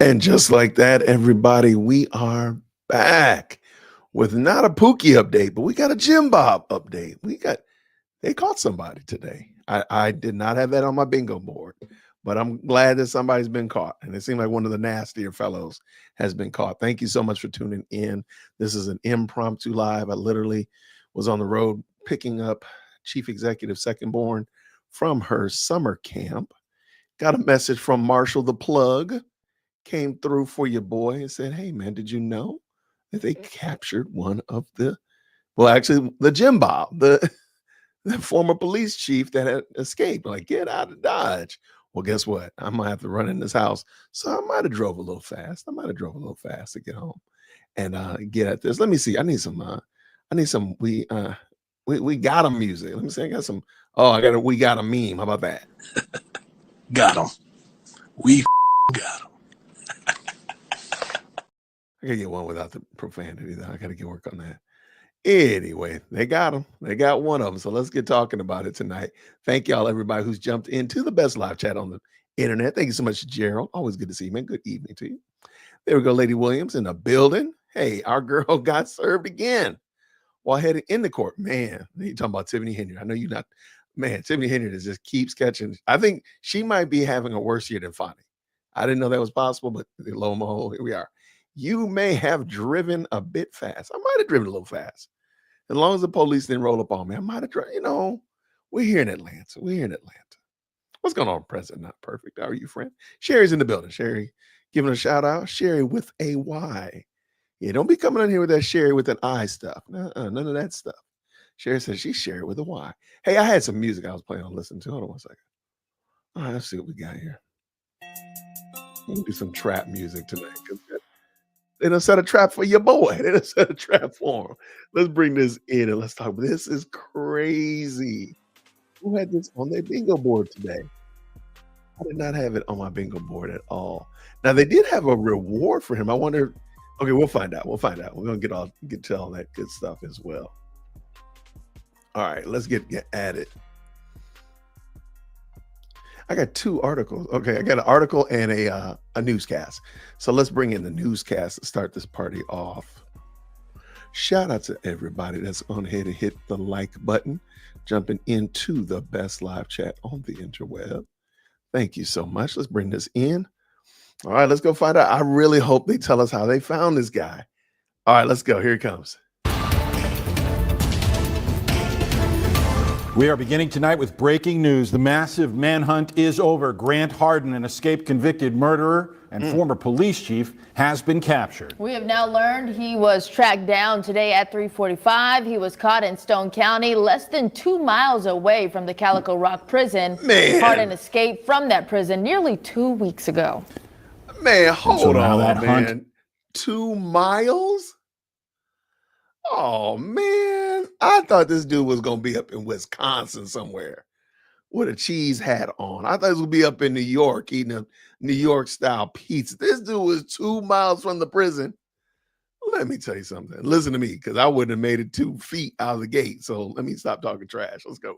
And just like that, everybody, we are back with not a Pookie update, but we got a Jim Bob update. They caught somebody today. I did not have that on my bingo board, but I'm glad that somebody's been caught. And it seemed like one of the nastier fellows has been caught. Thank you so much for tuning in. This is an impromptu live. I literally was on the road picking up Chief Executive Second Born from her summer camp. Got a message from Marshall the Plug. Came through for your boy and said, hey, man, did you know that they captured one of the Jim Bob, the former police chief that had escaped? Like, get out of Dodge. Well, guess what? I'm going to have to run in this house. So I might have drove a little fast. To get home and get at this. Let me see. I need some, we got a music. Let me see. I got some, we got a meme. How about that? Got him. We got him. I gotta get one without the profanity, though. I gotta get work on that. Anyway, they got them. They got one of them. So let's get talking about it tonight. Thank y'all, everybody who's jumped into the best live chat on the internet. Thank you so much, Gerald. Always good to see you, man. Good evening to you. There we go, Lady Williams in the building. Hey, our girl got served again while heading into court. Man, you talking about Tiffany Henry. I know you're not. Man, Tiffany Henry just keeps catching. I think she might be having a worse year than Fonnie. I didn't know that was possible, but lo and behold, here we are. You may have driven a bit fast. I might have driven a little fast. As long as the police didn't roll up on me, I might have driven. We're here in Atlanta. What's going on, President Not Perfect? How are you, friend? Sherry's in the building. Sherry, giving a shout out. Sherry with a Y. Yeah, don't be coming in here with that Sherry with an I stuff. None of that stuff. Sherry says she's Sherry with a Y. Hey, I had some music I was planning on listening to. Hold on one second. All right, let's see what we got here. We're going to do some trap music tonight. They done set a trap for your boy. They done set a trap for him. Let's bring this in and let's talk. This is crazy. Who had this on their bingo board today? I did not have it on my bingo board at all. Now, they did have a reward for him. I wonder. Okay, we'll find out. We're going to get to all that good stuff as well. All right, let's get at it. I got two articles. Okay, I got an article and a newscast. So let's bring in the newscast to start this party off. Shout out to everybody that's on ahead and hit the like button, jumping into the best live chat on the interweb. Thank you so much. Let's bring this in. All right, let's go find out. I really hope they tell us how they found this guy. All right, let's go. Here he comes. We are beginning tonight with breaking news. The massive manhunt is over. Grant Hardin, an escaped convicted murderer and former police chief, has been captured. We have now learned he was tracked down today at 3:45. He was caught in Stone County, less than 2 miles away from the Calico Rock prison. Man. Hardin escaped from that prison nearly 2 weeks ago. Man, hold on, that man. hunt- 2 miles? Oh, man. I thought this dude was going to be up in Wisconsin somewhere with a cheese hat on. I thought he was going to be up in New York eating a New York-style pizza. This dude was 2 miles from the prison. Let me tell you something. Listen to me, because I wouldn't have made it 2 feet out of the gate. So let me stop talking trash. Let's go.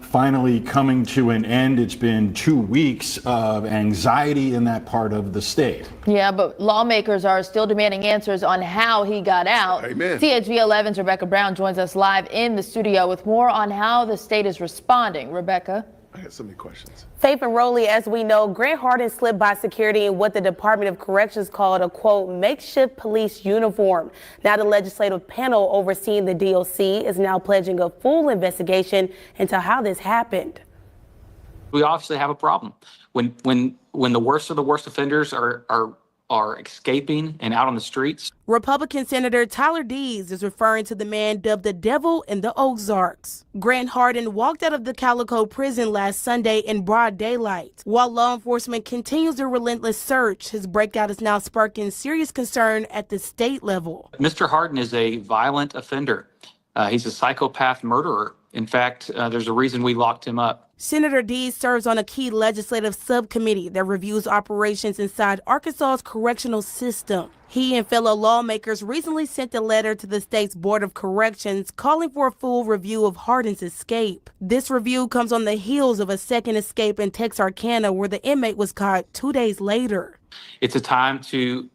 Finally coming to an end. It's been 2 weeks of anxiety in that part of the state. Yeah, but lawmakers are still demanding answers on how he got out. Amen. CHV 11's Rebecca Brown joins us live in the studio with more on how the state is responding. Rebecca? I got so many questions. Faith and Roley, as we know, Grant Hardin slipped by security in what the Department of Corrections called a, quote, makeshift police uniform. Now the legislative panel overseeing the DOC is now pledging a full investigation into how this happened. We obviously have a problem. When the worst of the worst offenders are escaping and out on the streets. Republican Senator Tyler Dees is referring to the man dubbed the devil in the Ozarks. Grant Hardin walked out of the Calico prison last Sunday in broad daylight. While law enforcement continues their relentless search, his breakout is now sparking serious concern at the state level. Mr. Hardin is a violent offender. He's a psychopath murderer. In fact, there's a reason we locked him up. Senator Dees serves on a key legislative subcommittee that reviews operations inside Arkansas's correctional system. He and fellow lawmakers recently sent a letter to the state's Board of Corrections calling for a full review of Hardin's escape. This review comes on the heels of a second escape in Texarkana where the inmate was caught 2 days later. It's a time to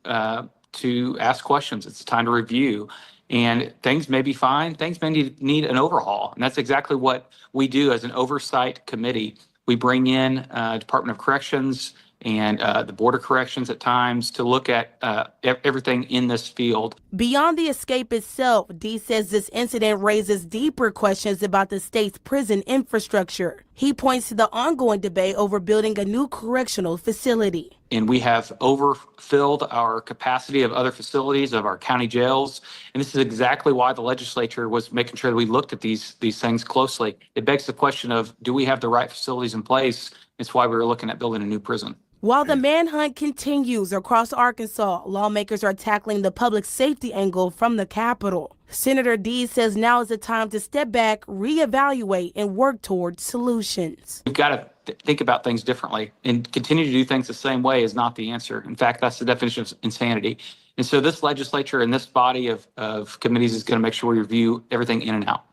ask questions. It's a time to review. And things may be fine. Things may need an overhaul. And that's exactly what we do as an oversight committee. We bring in Department of Corrections and the Board of Corrections at times to look at everything in this field. Beyond the escape itself, Dee says this incident raises deeper questions about the state's prison infrastructure. He points to the ongoing debate over building a new correctional facility. And we have overfilled our capacity of other facilities, of our county jails. And this is exactly why the legislature was making sure that we looked at these things closely. It begs the question of, do we have the right facilities in place? It's why we were looking at building a new prison. While the manhunt continues across Arkansas, lawmakers are tackling the public safety angle from the Capitol. Senator Dee says now is the time to step back, reevaluate, and work towards solutions. We've got to think about things differently, and continue to do things the same way is not the answer. In fact, that's the definition of insanity. And so this legislature and this body of committees is going to make sure we review everything in and out.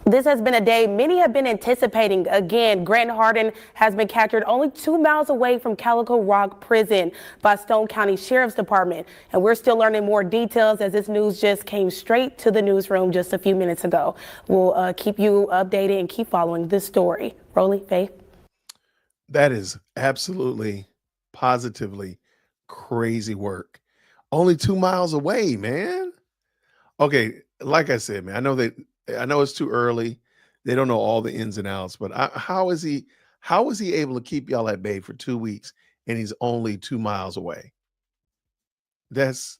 This has been a day many have been anticipating. Again, Grant Hardin has been captured only 2 miles away from Calico Rock Prison by Stone County Sheriff's Department. And we're still learning more details as this news just came straight to the newsroom just a few minutes ago. We'll keep you updated and keep following this story. Rolly, Faith. That is absolutely, positively crazy work. Only 2 miles away, man. Okay, like I said, man, I know it's too early. They don't know all the ins and outs, but how is he able to keep y'all at bay for 2 weeks and he's only 2 miles away? That's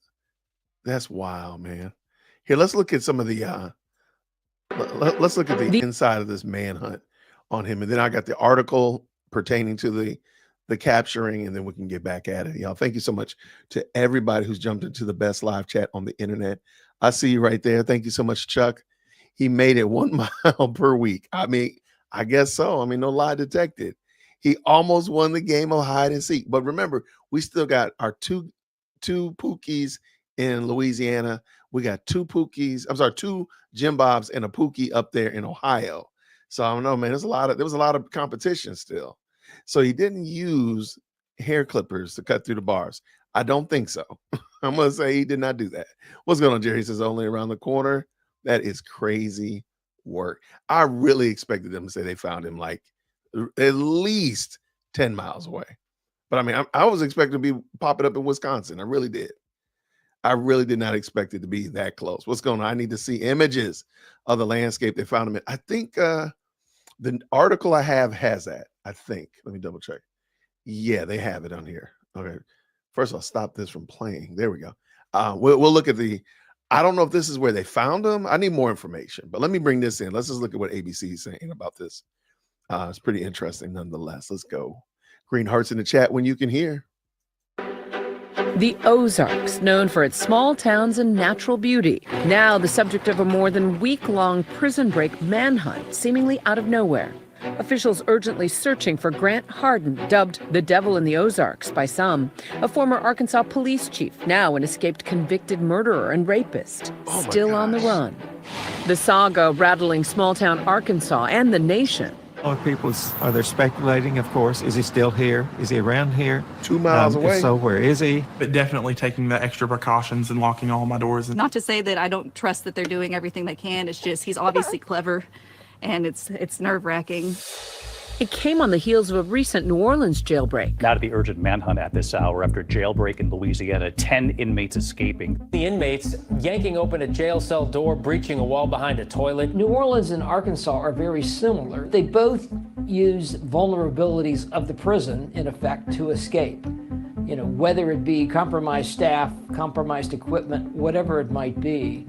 wild, man. Here, let's look at some of the let's look at the inside of this manhunt on him, and then I got the article pertaining to the capturing, and then we can get back at it. Y'all, thank you so much to everybody who's jumped into the best live chat on the internet. I see you right there. Thank you so much, Chuck. He made it 1 mile per week. I mean, I guess so. I mean, no lie detected. He almost won the game of hide and seek. But remember, we still got our two Pookies in Louisiana. We got two Jim Bobs and a Pookie up there in Ohio. So I don't know, man. There was a lot of competition still. So he didn't use hair clippers to cut through the bars. I don't think so. I'm gonna say he did not do that. What's going on, Jerry? He says only around the corner. That is crazy work. I really expected them to say they found him like at least 10 miles away. But I mean, I was expecting to be popping up in Wisconsin. I really did. I really did not expect it to be that close. What's going on? I need to see images of the landscape they found him in. I think the article I have has that. I think. Let me double check. Yeah, they have it on here. Okay. First, I'll stop this from playing. There we go. We'll look at the. I don't know if this is where they found him. I need more information, but let me bring this in. Let's just look at what ABC is saying about this. It's pretty interesting nonetheless. Let's go. Green hearts in the chat when you can hear. The Ozarks, known for its small towns and natural beauty, now the subject of a more than week-long prison break manhunt, seemingly out of nowhere. Officials urgently searching for Grant Hardin, dubbed the Devil in the Ozarks by some, a former Arkansas police chief, now an escaped convicted murderer and rapist, still on the run. The saga rattling small-town Arkansas and the nation. A lot of people are they're speculating, of course. Is he still here? Is he around here? 2 miles away. If so, where is he? But definitely taking the extra precautions and locking all my doors. Not to say that I don't trust that they're doing everything they can. It's just he's obviously clever, and it's nerve-wracking. It came on the heels of a recent New Orleans jailbreak. Now to the urgent manhunt at this hour after jailbreak in Louisiana, 10 inmates escaping. The inmates yanking open a jail cell door, breaching a wall behind a toilet. New Orleans and Arkansas are very similar. They both use vulnerabilities of the prison, in effect, to escape. You know, whether it be compromised staff, compromised equipment, whatever it might be.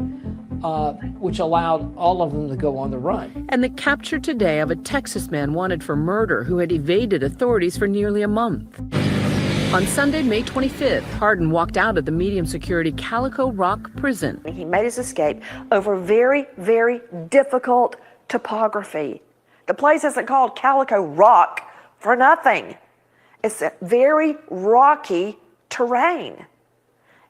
Which allowed all of them to go on the run. And the capture today of a Texas man wanted for murder who had evaded authorities for nearly a month. On Sunday, May 25th, Hardin walked out of the medium-security Calico Rock prison. He made his escape over very, very difficult topography. The place isn't called Calico Rock for nothing. It's a very rocky terrain.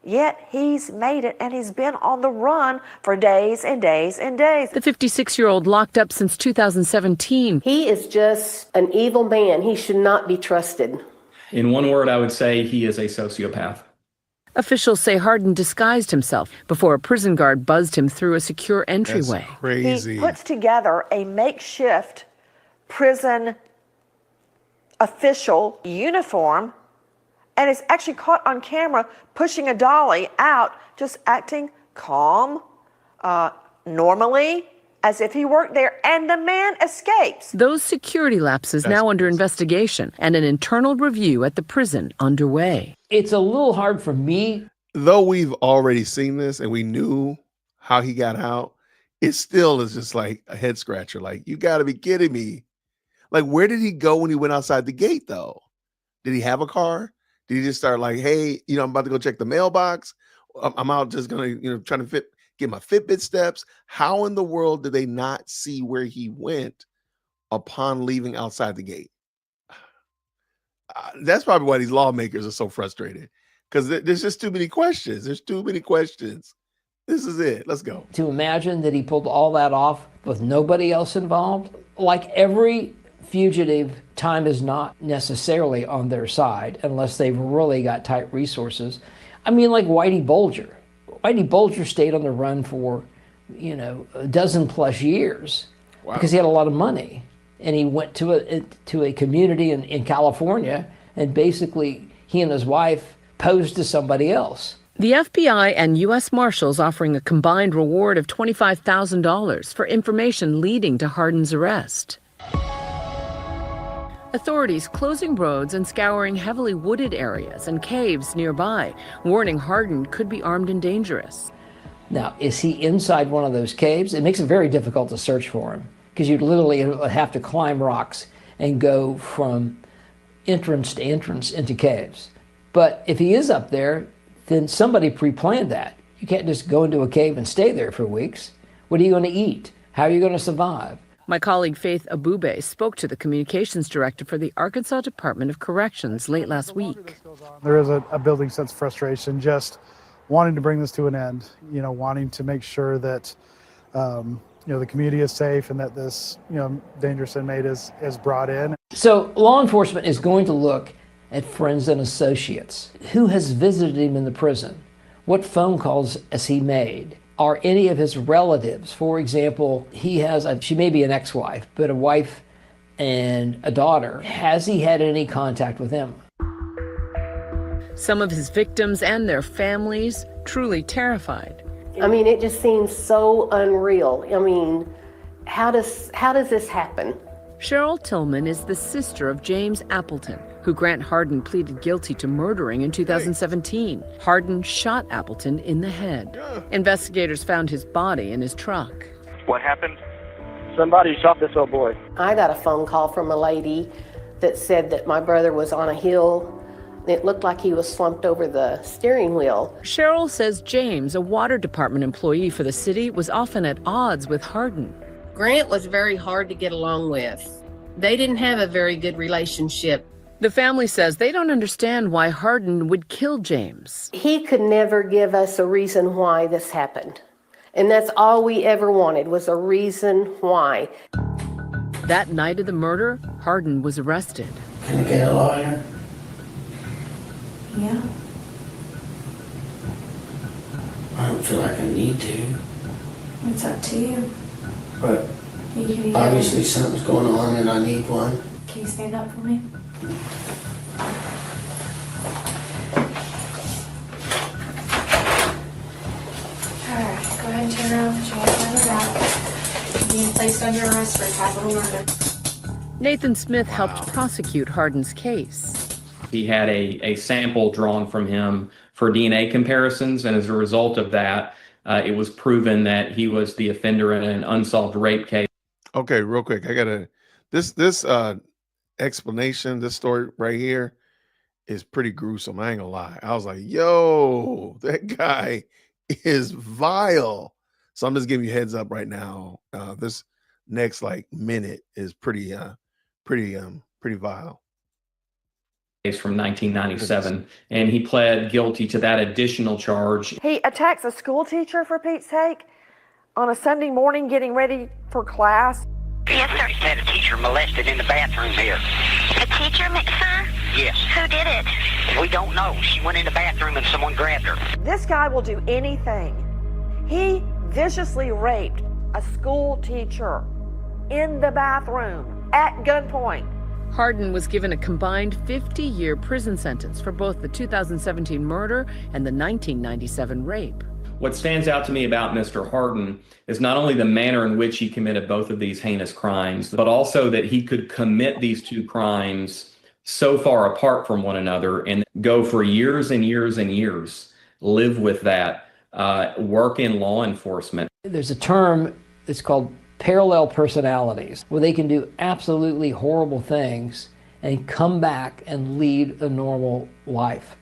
Yet he's made it, and he's been on the run for days and days and days. The 56-year-old locked up since 2017. He is just an evil man. He should not be trusted. In one word, I would say he is a sociopath. Officials say Hardin disguised himself before a prison guard buzzed him through a secure entryway. That's crazy. He puts together a makeshift prison official uniform and is actually caught on camera pushing a dolly out, just acting calm, normally, as if he worked there, and the man escapes. Those security lapses now under investigation and an internal review at the prison underway. It's a little hard for me. Though we've already seen this and we knew how he got out, it still is just like a head scratcher. Like, you got to be kidding me. Like, where did he go when he went outside the gate, though? Did he have a car? Did he just start like, hey, I'm about to go check the mailbox. I'm out just going to, trying to get my Fitbit steps. How in the world did they not see where he went upon leaving outside the gate? That's probably why these lawmakers are so frustrated, because there's just too many questions. There's too many questions. This is it. Let's go. To imagine that he pulled all that off with nobody else involved, like every fugitive, time is not necessarily on their side unless they've really got tight resources. I mean, like Whitey Bulger. Whitey Bulger stayed on the run for, a dozen plus years because he had a lot of money. And he went to a community in California, and basically he and his wife posed to somebody else. The FBI and U.S. Marshals offering a combined reward of $25,000 for information leading to Hardin's arrest. Authorities closing roads and scouring heavily wooded areas and caves nearby, warning Hardin could be armed and dangerous. Now, is he inside one of those caves? It makes it very difficult to search for him, because you'd literally have to climb rocks and go from entrance to entrance into caves. But if he is up there, then somebody pre-planned that. You can't just go into a cave and stay there for weeks. What are you going to eat? How are you going to survive? My colleague Faith Abube spoke to the communications director for the Arkansas Department of Corrections late last week. There is a building sense of frustration, just wanting to bring this to an end, wanting to make sure that, the community is safe and that this, dangerous inmate is brought in. So law enforcement is going to look at friends and associates. Who has visited him in the prison? What phone calls has he made? Are any of his relatives, for example, she may be an ex-wife, but a wife and a daughter. Has he had any contact with them? Some of his victims and their families truly terrified. I mean, it just seems so unreal. I mean, how does this happen? Cheryl Tillman is the sister of James Appleton, who Grant Hardin pleaded guilty to murdering in 2017. Hardin shot Appleton in the head. Investigators found his body in his truck. What happened? Somebody shot this old boy. I got a phone call from a lady that said that my brother was on a hill. It looked like he was slumped over the steering wheel. Cheryl says James, a water department employee for the city, was often at odds with Hardin. Grant was very hard to get along with. They didn't have a very good relationship. The family says they don't understand why Hardin would kill James. He could never give us a reason why this happened. And that's all we ever wanted, was a reason why. That night of the murder, Hardin was arrested. Can you get a lawyer? Yeah. I don't feel like I need to. It's up to you. But obviously something's going on and I need one. Can you stand up for me? Alright, go ahead and turn around, put your hands on your back. You're being placed under arrest for capital murder. Nathan Smith helped prosecute Hardin's case. He had a sample drawn from him for DNA comparisons, and as a result of that, it was proven that he was the offender in an unsolved rape case. Okay, real quick, I gotta this explanation, this story right here is pretty gruesome. I ain't gonna lie. I was like, yo, that guy is vile. So I'm just giving you a heads up right now. This next minute is pretty vile. From 1997, and he pled guilty to that additional charge. He attacks a school teacher, for Pete's sake, on a Sunday morning getting ready for class. Yes, sir. He said a teacher molested in the bathroom here. A teacher, sir? Yes. Who Who did it? We don't know. She went in the bathroom and someone grabbed her. This guy will do anything. He viciously raped a school teacher in the bathroom at gunpoint. Hardin was given a combined 50-year prison sentence for both the 2017 murder and the 1997 rape. What stands out to me about Mr. Hardin is not only the manner in which he committed both of these heinous crimes, but also that he could commit these two crimes so far apart from one another and go for years and years and years, live with that, work in law enforcement. There's a term that's called parallel personalities, where they can do absolutely horrible things and come back and lead a normal life.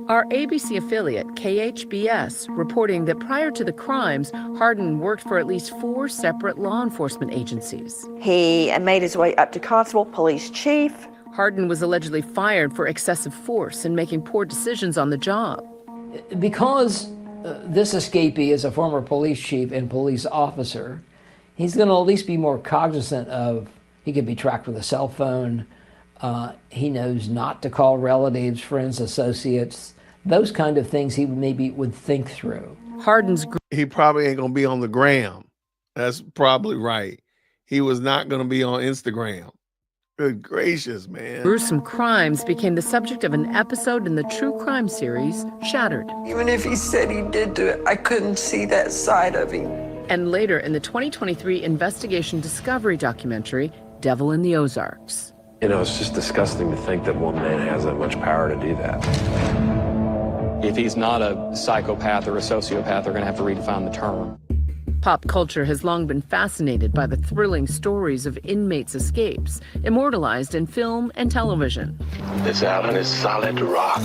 Our ABC affiliate, KHBS, reporting that prior to the crimes, Hardin worked for at least 4 separate law enforcement agencies. He made his way up to constable, police chief. Hardin was allegedly fired for excessive force and making poor decisions on the job. Because this escapee is a former police chief and police officer, he's going to at least be more cognizant of, he could be tracked with a cell phone. He knows not to call relatives, friends, associates, those kind of things he maybe would think through. He probably ain't gonna be on the gram. That's probably right. He was not gonna be on Instagram. Good gracious, man. Gruesome crimes became the subject of an episode in the true crime series, Shattered. Even if he said he did do it, I couldn't see that side of him. And later in the 2023 investigation discovery documentary, Devil in the Ozarks. You know, it's just disgusting to think that one man has that much power to do that. If he's not a psychopath or a sociopath, they're going to have to redefine the term. Pop culture has long been fascinated by the thrilling stories of inmates' escapes, immortalized in film and television. This island is solid rock.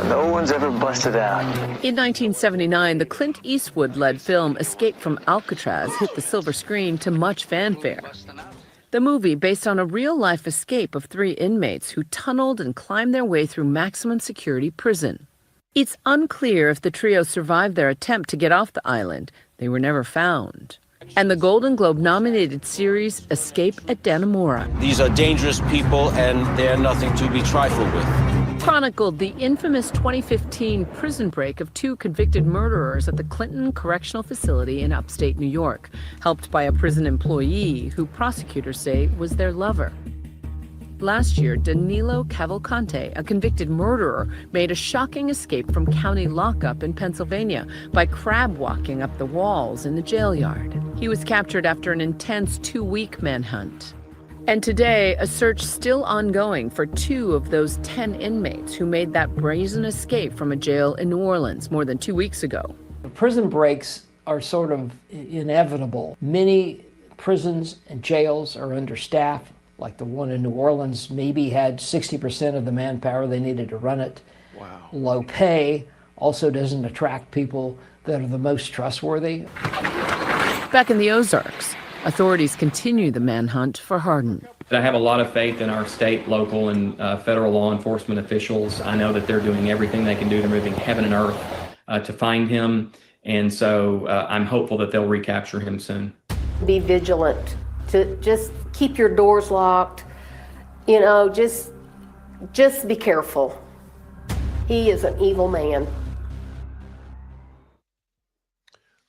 No one's ever busted out. In 1979, the Clint Eastwood-led film Escape from Alcatraz hit the silver screen to much fanfare. The movie, based on a real-life escape of 3 inmates who tunneled and climbed their way through maximum security prison. It's unclear if the trio survived their attempt to get off the island. They were never found. And the Golden Globe-nominated series Escape at Dannemora These are dangerous people, and they're nothing to be trifled with. chronicled the infamous 2015 prison break of 2 convicted murderers at the Clinton Correctional Facility in upstate New York, helped by a prison employee who prosecutors say was their lover. Last year, Danilo Cavalcante, a convicted murderer, made a shocking escape from county lockup in Pennsylvania by crab walking up the walls in the jail yard. He was captured after an intense 2-week manhunt. And today, a search still ongoing for 2 of those 10 inmates who made that brazen escape from a jail in New Orleans more than 2 weeks ago. Prison breaks are sort of inevitable. Many prisons and jails are understaffed. Like the one in New Orleans, maybe had 60% of the manpower they needed to run it. Wow. Low pay also doesn't attract people that are the most trustworthy. Back in the Ozarks, authorities continue the manhunt for Hardin. I have a lot of faith in our state, local, and federal law enforcement officials. I know that they're doing everything they can do. They're moving heaven and earth to find him. And so I'm hopeful that they'll recapture him soon. Be vigilant. To just keep your doors locked, you know, just be careful. He is an evil man.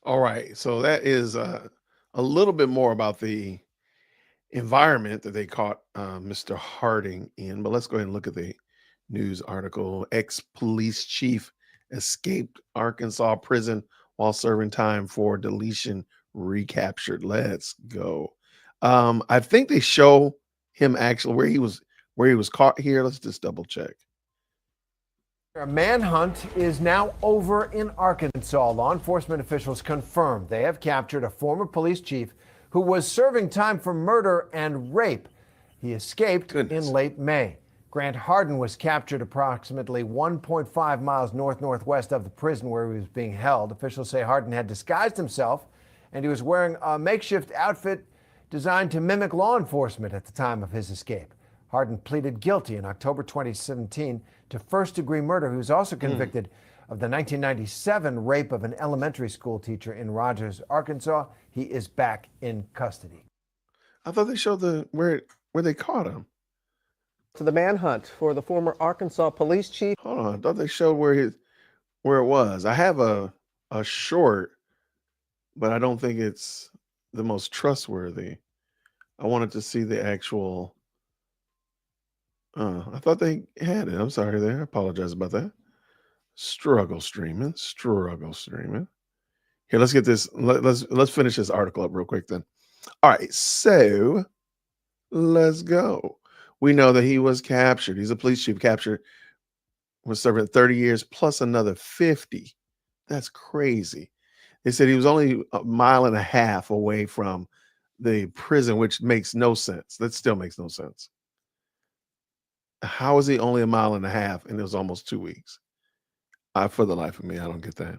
All right, so that is a little bit more about the environment that they caught Mr. Harding in, but let's go ahead and look at the news article. Ex-police chief escaped Arkansas prison while serving time for deletion recaptured. Let's go. I think they show him actually where he was caught here. Let's just double check. A manhunt is now over in Arkansas. Law enforcement officials confirmed they have captured a former police chief who was serving time for murder and rape. He escaped in late May. Grant Hardin was captured approximately 1.5 miles northwest of the prison where he was being held. Officials say Hardin had disguised himself and he was wearing a makeshift outfit designed to mimic law enforcement at the time of his escape. Hardin pleaded guilty in October 2017 to first-degree murder. He was also convicted of the 1997 rape of an elementary school teacher in Rogers, Arkansas. He is back in custody. I thought they showed where they caught him. To the manhunt for the former Arkansas police chief. Hold on, I thought they showed where it was. I have a short, but I don't think it's the most trustworthy. I wanted to see the actual. I thought they had it. I'm sorry there. I apologize about that. Struggle streaming. Here, let's get this. Let's finish this article up real quick then. All right, so let's go. We know that he was captured. He's a police chief captured, was serving 30 years plus another 50. That's crazy. They said he was only a mile and a half away from the prison, which makes no sense. That still makes no sense. How is he only a mile and a half and it was almost 2 weeks? For the life of me, I don't get that.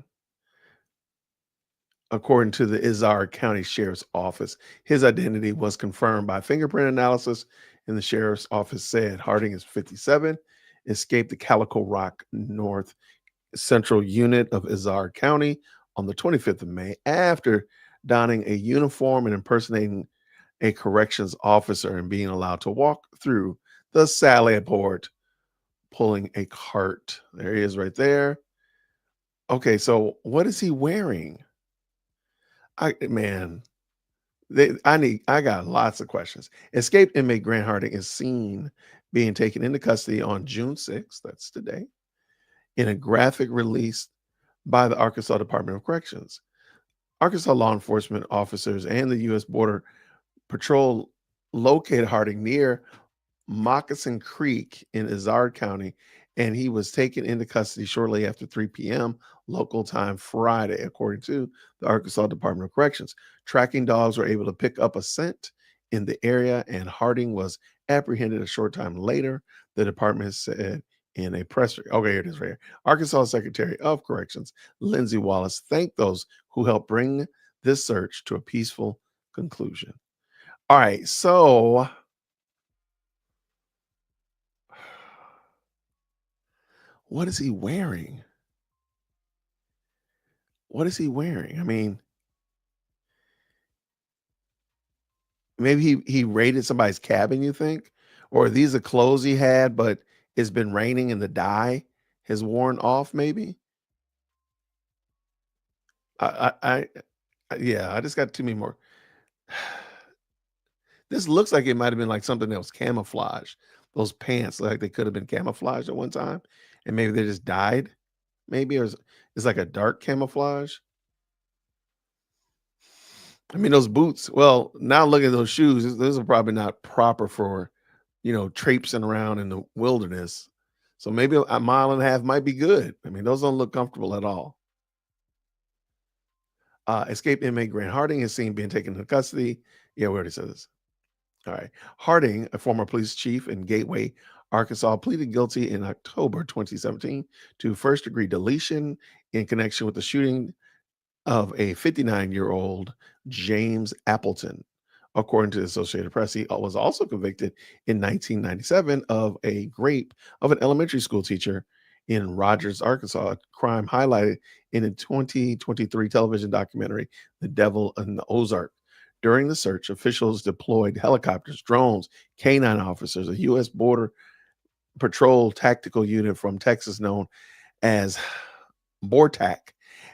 According to the Ozarks County Sheriff's Office, his identity was confirmed by fingerprint analysis, and the Sheriff's Office said Harding is 57, escaped the Calico Rock North Central Unit of Ozarks County on the 25th of May after donning a uniform and impersonating a corrections officer and being allowed to walk through the Sally Port pulling a cart. There he is right there. Okay, so what is he wearing? I got lots of questions. Escaped inmate Grant Harding is seen being taken into custody on June 6th, that's today, in a graphic release by the Arkansas Department of Corrections. Arkansas law enforcement officers and the U.S. Border Patrol located Harding near Moccasin Creek in Ozarks County, and he was taken into custody shortly after 3 p.m. local time Friday, according to the Arkansas Department of Corrections. Tracking dogs were able to pick up a scent in the area, and Harding was apprehended a short time later, the department said in a press release. Okay, here it is right here. Arkansas Secretary of Corrections, Lindsey Wallace, thanked those who helped bring this search to a peaceful conclusion. All right, so what is he wearing? What is he wearing? I mean, maybe he raided somebody's cabin, you think? Or these are clothes he had, but it's been raining and the dye has worn off, maybe? I just got too many more. This looks like it might have been like something that was camouflage. Those pants look like they could have been camouflaged at one time, and maybe they just dyed, maybe, or it's like a dark camouflage. I mean, those boots, well, now look at those shoes. Those are probably not proper for, traipsing around in the wilderness. So maybe a mile and a half might be good. I mean, those don't look comfortable at all. Escaped inmate Grant Harding is seen being taken into custody. Yeah, we already said this. All right. Harding, a former police chief in Gateway, Arkansas, pleaded guilty in October 2017 to first-degree deletion in connection with the shooting of a 59-year-old James Appleton. According to the Associated Press, he was also convicted in 1997 of a rape of an elementary school teacher in Rogers, Arkansas, a crime highlighted in a 2023 television documentary, The Devil in the Ozarks. During the search, officials deployed helicopters, drones, canine officers, a U.S. Border Patrol tactical unit from Texas known as BORTAC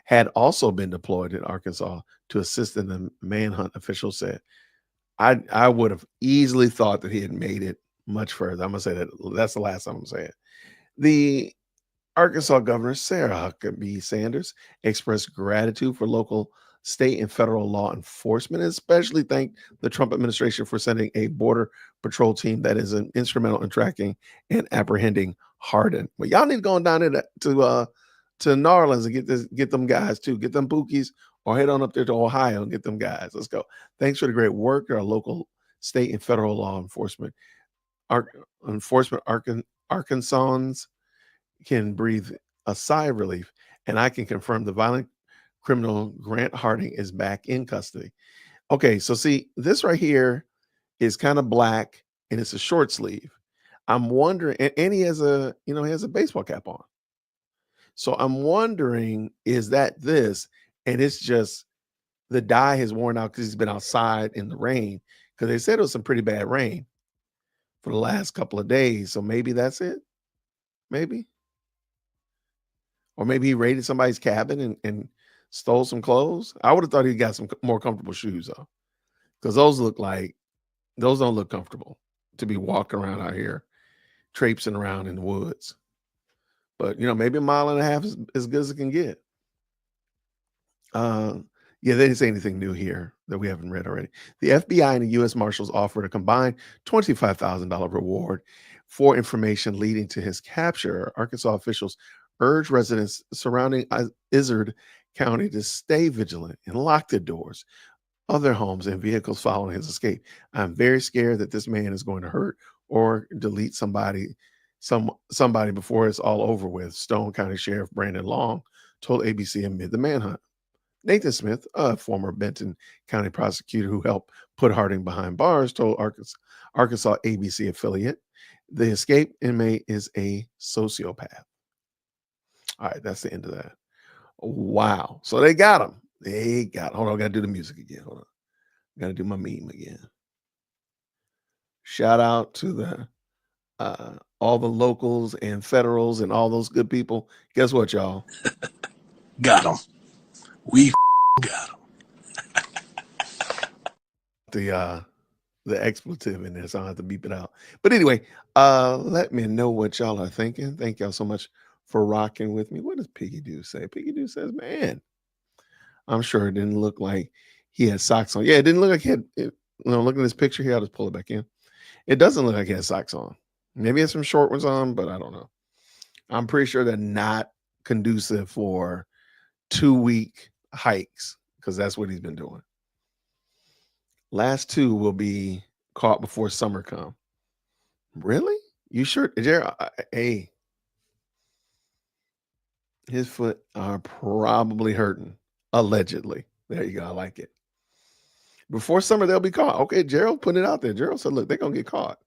had also been deployed in Arkansas to assist in the manhunt, officials said. I would have easily thought that he had made it much further. I'm going to say that. That's the last time I'm saying it. The Arkansas Governor Sarah Huckabee Sanders expressed gratitude for local, state, and federal law enforcement, and especially thanked the Trump administration for sending a border patrol team that is instrumental in tracking and apprehending Harding. But y'all need to go on down there to New Orleans and get them guys too. Get them bookies, or head on up there to Ohio and get them guys. Let's go. Thanks for the great work. Our local, state, and federal law enforcement. Arkansans can breathe a sigh of relief, and I can confirm the violent criminal Grant Harding is back in custody. Okay, so see, this right here is kind of black, and it's a short sleeve. I'm wondering, and he has a baseball cap on. So I'm wondering, is that this? And it's just the dye has worn out because he's been outside in the rain. Because they said it was some pretty bad rain for the last couple of days. So maybe that's it. Maybe. Or maybe he raided somebody's cabin and stole some clothes. I would have thought he got some more comfortable shoes though, because those don't look comfortable to be walking around out here, traipsing around in the woods. But maybe a mile and a half is as good as it can get. Yeah, they didn't say anything new here that we haven't read already. The FBI and the U.S. Marshals offered a combined $25,000 reward for information leading to his capture. Arkansas officials urged residents surrounding Izard County to stay vigilant and lock their doors of their homes and vehicles following his escape. I'm very scared that this man is going to hurt or delete somebody before it's all over with, Stone County Sheriff Brandon Long told ABC amid the manhunt. Nathan Smith, a former Benton County prosecutor who helped put Harding behind bars, told Arkansas ABC affiliate, the escaped inmate is a sociopath. All right, that's the end of that. Wow. So they got him. Hold on, I got to do the music again. Hold on. Got to do my meme again. Shout out to the all the locals and federals and all those good people. Guess what, y'all? Got them. We got them. The expletive in there, so I don't have to beep it out. But anyway, let me know what y'all are thinking. Thank y'all so much for rocking with me. What does Piggy Doo say? Piggy Doo says, man, I'm sure it didn't look like he had socks on. Yeah, it didn't look like he had, looking at this picture here, I'll just pull it back in. It doesn't look like he had socks on. Maybe he had some short ones on, but I don't know. I'm pretty sure they're not conducive for 2-week hikes, because that's what he's been doing. Last 2 will be caught before summer come. Really? You sure? Jared, hey, his foot are probably hurting, allegedly. There you go. I like it. Before summer, they'll be caught. Okay, Gerald put it out there. Gerald said, look, they're going to get caught.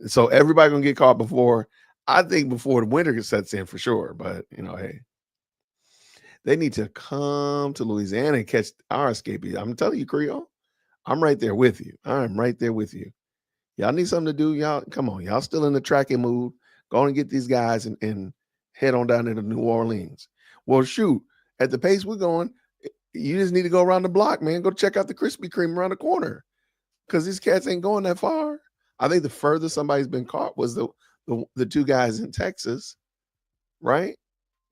So everybody going to get caught before the winter sets in for sure. But, hey, they need to come to Louisiana and catch our escapees. I'm telling you, Creole, I'm right there with you. I'm right there with you. Y'all need something to do. Y'all, come on. Y'all still in the tracking mood. Go and get these guys and head on down into New Orleans. Well, shoot, at the pace we're going, you just need to go around the block, man. Go check out the Krispy Kreme around the corner, because these cats ain't going that far. I think the furthest somebody's been caught was the 2 guys in Texas, right?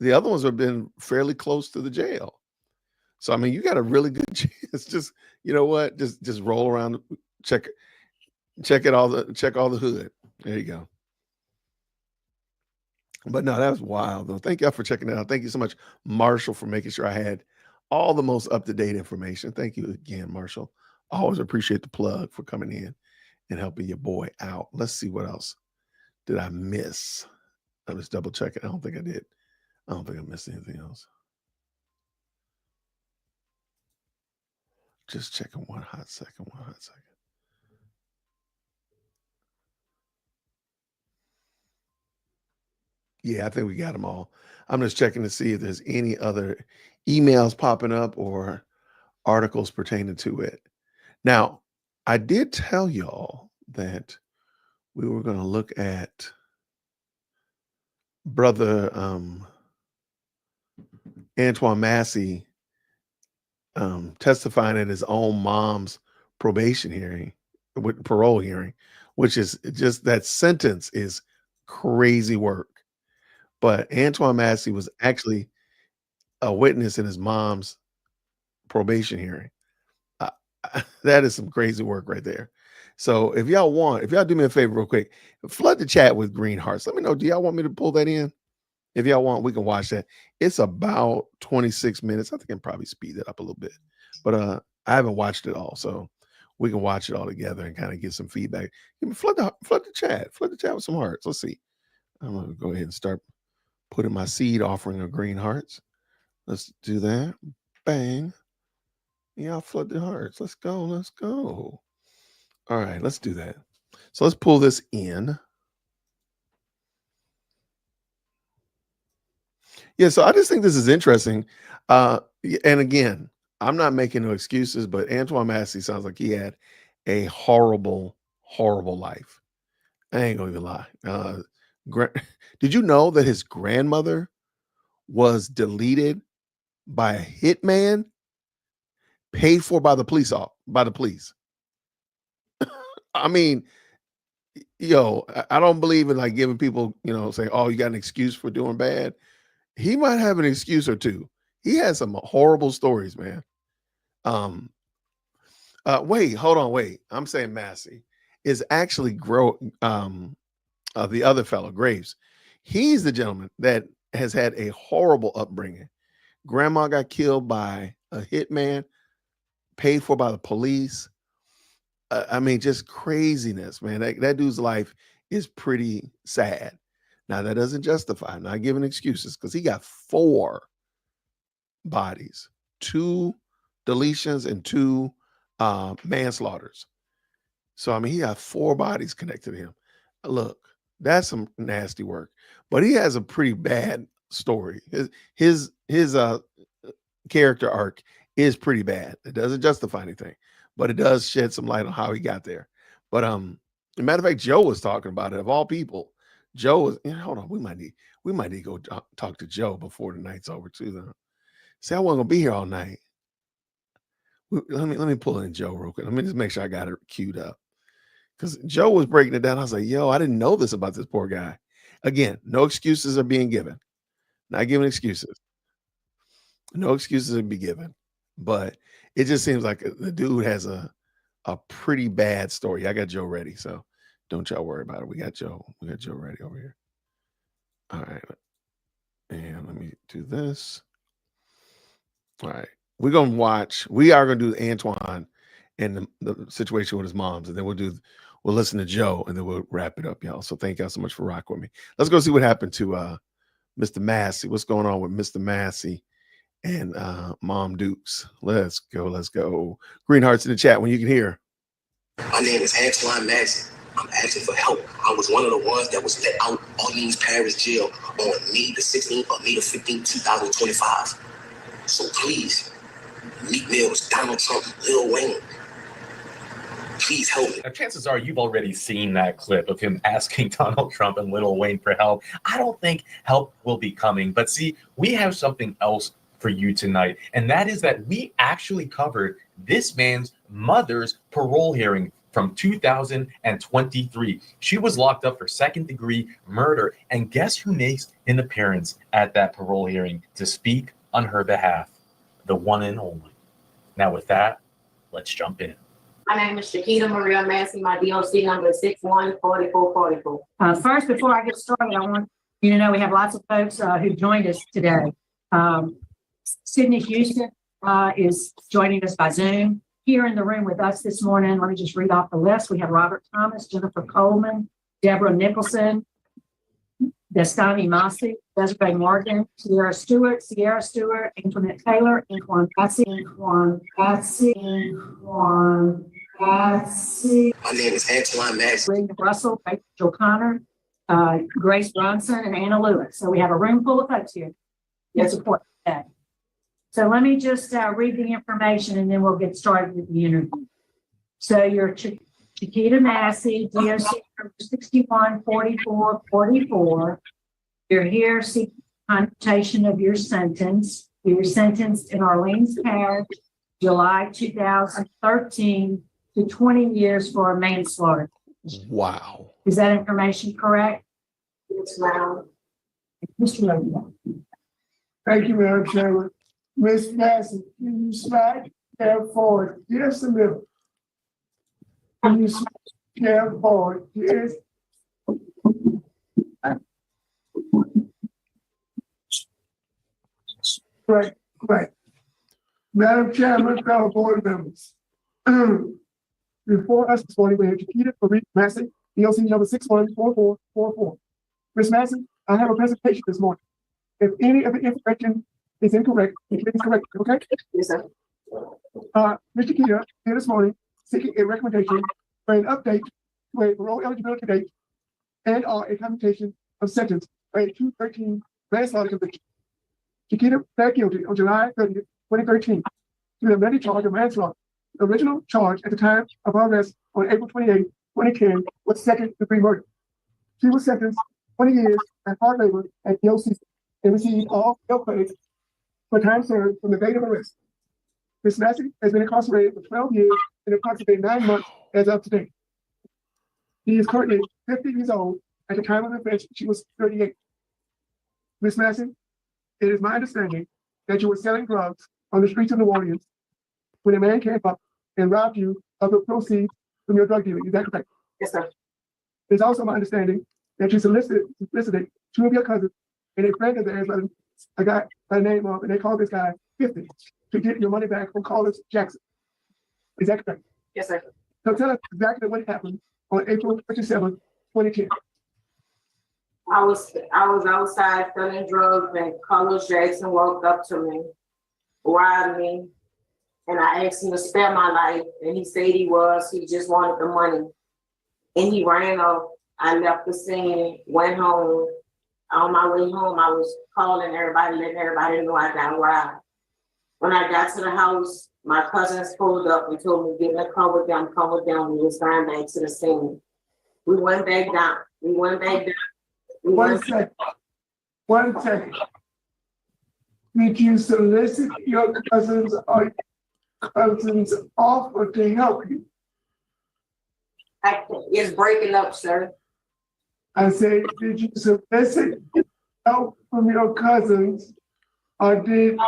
The other ones have been fairly close to the jail. So, I mean, you got a really good chance. Just, you know what? Just roll around, check all the hood. There you go. But no, that was wild though. Thank y'all for checking it out. Thank you so much, Marshall, for making sure I had all the most up-to-date information. Thank you again, Marshall. I always appreciate the plug for coming in and helping your boy out. Let's see what else did I miss. I was double checking. I don't think I did. I don't think I missed anything else. Just checking one hot second. Yeah, I think we got them all. I'm just checking to see if there's any other emails popping up or articles pertaining to it. Now, I did tell y'all that we were going to look at brother Antoine Massie testifying at his own mom's probation hearing, with parole hearing, which is just, that sentence is crazy work. But Antoine Massie was actually a witness in his mom's probation hearing. That is some crazy work right there. So if y'all do me a favor real quick, flood the chat with green hearts. Let me know, do y'all want me to pull that in? If y'all want, we can watch that. It's about 26 minutes. I think I can probably speed it up a little bit. But I haven't watched it all, so we can watch it all together and kind of get some feedback. Flood the chat with some hearts. Let's see. I'm gonna go ahead and start putting my seed offering of green hearts. Let's do that. Bang. Y'all flood the hearts. Let's go. All right, let's do that. So let's pull this in. Yeah, so I just think this is interesting. And again, I'm not making no excuses, but Antoine Massie sounds like he had a horrible, horrible life. I ain't gonna even lie. Did you know that his grandmother was deleted by a hitman paid for by the police? I mean, yo, I don't believe in like giving people, say, oh, you got an excuse for doing bad. He might have an excuse or two. He has some horrible stories, man. Wait, hold on, wait. I'm saying Massie is actually the other fellow, Graves. He's the gentleman that has had a horrible upbringing. Grandma got killed by a hitman, paid for by the police. I mean, just craziness, man. That dude's life is pretty sad. Now, that doesn't justify, I'm not giving excuses, because he got 4 bodies, 2 deletions and 2 manslaughters. So, I mean, he got 4 bodies connected to him. Look, that's some nasty work, but he has a pretty bad story. His character arc is pretty bad. It doesn't justify anything, but it does shed some light on how he got there. But as a matter of fact, Joe was talking about it. Of all people, Joe was. Hold on, we might need to go talk to Joe before the night's over too. Though, see, I wasn't gonna be here all night. Let me pull in Joe real quick. Let me just make sure I got it queued up, because Joe was breaking it down. I was like, yo, I didn't know this about this poor guy. Again, no excuses are being given. Not giving excuses. No excuses are be given. But it just seems like the dude has a pretty bad story. I got Joe ready, so don't y'all worry about it. We got Joe ready over here. All right. And let me do this. All right. We are gonna do Antoine and the situation with his moms, and then we'll listen to Joe, and then we'll wrap it up, y'all. So thank y'all so much for rocking with me. Let's go see what happened to Mr. Massie. What's going on with Mr. Massie and Mom Dukes? Let's go. Green hearts in the chat when you can hear. My name is Antoine Massie. I'm asking for help. I was one of the ones that was let out Orleans Parish Jail on May the 16th or May the 15th, 2025. So please, Meek Mills, Donald Trump, Lil Wayne, please help me. Now, chances are you've already seen that clip of him asking Donald Trump and Lil Wayne for help. I don't think help will be coming. But see, we have something else for you tonight, and that is that we actually covered this man's mother's parole hearing from 2023. She was locked up for second-degree murder, and guess who makes an appearance at that parole hearing to speak on her behalf? The one and only. Now with that, let's jump in. My name is Shakita Maria Massie. My DOC number is 614444. First, before I get started, I want you to know we have lots of folks who joined us today. Sydney Houston is joining us by Zoom. Here in the room with us this morning, let me just read off the list. We have Robert Thomas, Jennifer Coleman, Deborah Nicholson, Destani Massi, Desiree Morgan, Sierra Stewart, Antoinette Taylor, Antoine Bassi. My name is Antoine Massie. William Russell, Rachel Connor, Grace Bronson, and Anna Lewis. So we have a room full of folks here that support today. So let me just read the information, and then we'll get started with the interview. So you're Chiquita Massie, DOC number 614444. You're here seeking commutation of your sentence. You were sentenced in Orleans Parish, July 2013 to 20 years for a manslaughter. Wow. Is that information correct? Yes, ma'am. Mr. Robidoux. Thank you, Madam Chairman. Ms. Massie, can you slide down forward just a little? Can you slide down forward just? Right. Madam Chairman, fellow board members. Before us this morning, we have Chiquita Massie, DOC number 614444. Ms. Massie, I have a presentation this morning. If any of the information is incorrect, please correct it, okay? Yes, sir. Ms. Chiquita here this morning seeking a recommendation for an update to a parole eligibility date and or a commutation of sentence for a 2013 manslaughter conviction. Chiquita pled guilty on July 30th, 2013 to the amended charge of manslaughter. The original charge at the time of her arrest on April 28, 2010 was second-degree murder. She was sentenced 20 years at hard labor at the OC and received all jail credits for time served from the date of arrest. Ms. Massie has been incarcerated for 12 years and approximately 9 months as of today. She is currently 50 years old. At the time of the offense, she was 38. Ms. Massie, it is my understanding that you were selling drugs on the streets of New Orleans when a man came up and robbed you of the proceeds from your drug dealing. Is that correct? Yes, sir. It's also my understanding that you solicited 2 of your cousins and a friend of theirs, a guy by the name of, and they called this guy 50 to get your money back from Carlos Jackson. Is that correct? Yes, sir. So tell us exactly what happened on April 27, 2010. I was outside selling drugs and Carlos Jackson walked up to me, robbed me, and I asked him to spare my life, and he said he just wanted the money. And he ran off. I left the scene, went home. On my way home, I was calling everybody, letting everybody know I got robbed. When I got to the house, my cousins pulled up and told me, get in the car with them, come with them. We was going back to the scene. We went back down. One second. Did you solicit your cousins or cousins offer to help you? It's breaking up, sir. I say, did you solicit help from your cousins, or did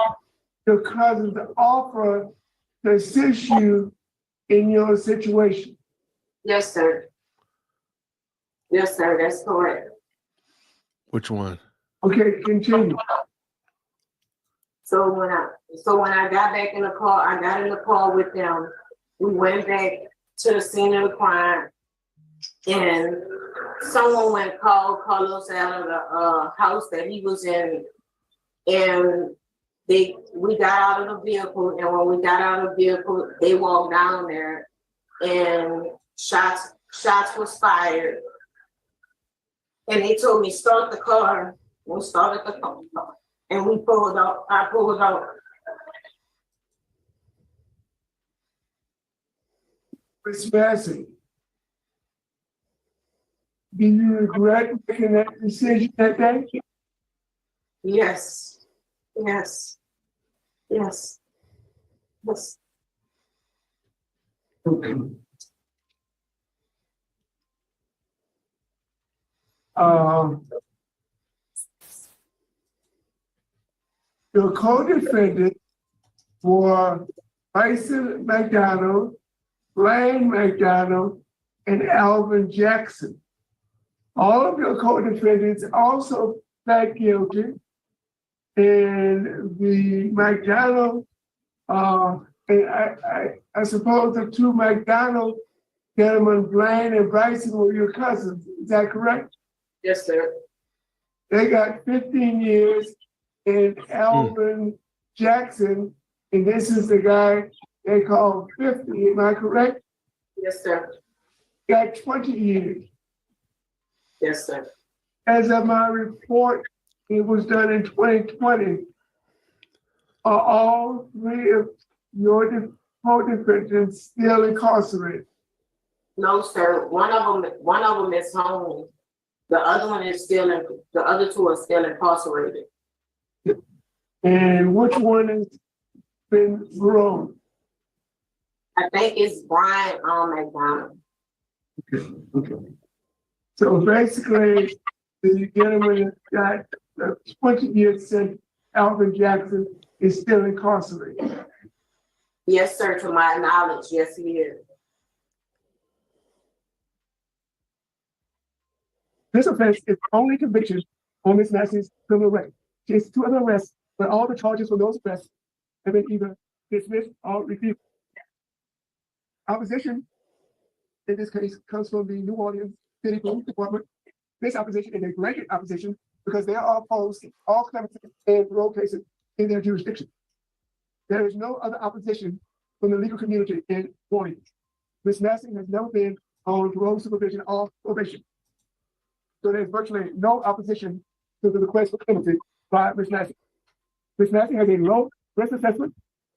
your cousins offer to assist you in your situation? Yes, sir. Yes, sir, that's correct. Which one? Okay, continue. So when I got back in the car, I got in the car with them. We went back to the scene of the crime, and someone went and called Carlos out of the house that he was in, and we got out of the vehicle. And when we got out of the vehicle, they walked down there, and shots was fired. And they told me start the car. We started the car, and we pulled up. I pulled up. Ms. Massie, do you regret making that decision that day? Yes. Yes. Yes. Yes. Okay. Your co-defendants were Bryson McDonald, Blaine McDonald, and Alvin Jackson. All of your co-defendants also pled guilty, and the McDonald, and I suppose the 2 McDonald gentlemen, Blaine and Bryson, were your cousins. Is that correct? Yes, sir. They got 15 years, and Alvin Jackson, and this is the guy they call 50. Am I correct? Yes, sir. Got 20 years. Yes, sir. As of my report, it was done in 2020. Are all 3 of your co-defendants still incarcerated? No, sir. One of them is home. The other one is still in. The other 2 are still incarcerated. And which one has been grown? I think it's Brian McDonald. Okay. So basically, the gentleman that got 20 years since Alvin Jackson is still incarcerated. Yes, sir. To my knowledge, yes, he is. This offense is only conviction on Ms. Massie's criminal record. She has 2 other arrests, but all the charges for those arrests have been either dismissed or refuted. Opposition in this case comes from the New Orleans City Police Department. This opposition is a blanket opposition because they are opposed to all clemency and parole cases in their jurisdiction. There is no other opposition from the legal community in New Orleans. Ms. Massie has never been on parole supervision or probation. So there's virtually no opposition to the request for clemency by Ms. Massie. Ms. Massie has a low risk assessment.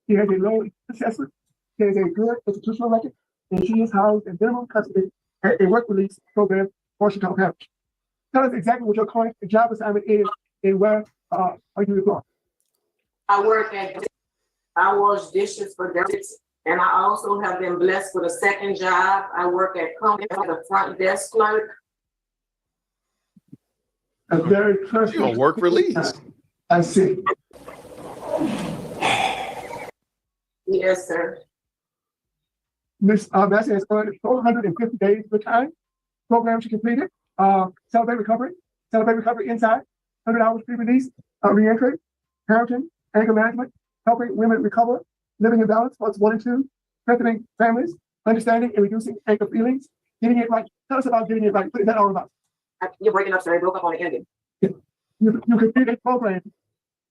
She has a low assessment. She has a good institutional record, and she is housed in minimum custody at a work release program for Chicago Parish. tell us exactly what your current job assignment is and where are you employed? I wash dishes for them, and I also have been blessed with a second job. I work at company as a front desk clerk. A very trustworthy. You don't work release. I see. Yes, sir. Ms. Massie has earned 450 days of time. Program she completed. Celebrate Recovery Inside, 100 hours pre-release, reentry, parenting, anger management, helping women recover, living in balance, parts 1 and 2, strengthening families, understanding and reducing anger feelings, getting it right. Tell us about getting it right. What is that all about? You're breaking up, sir. I broke up on the ending. You completed a program,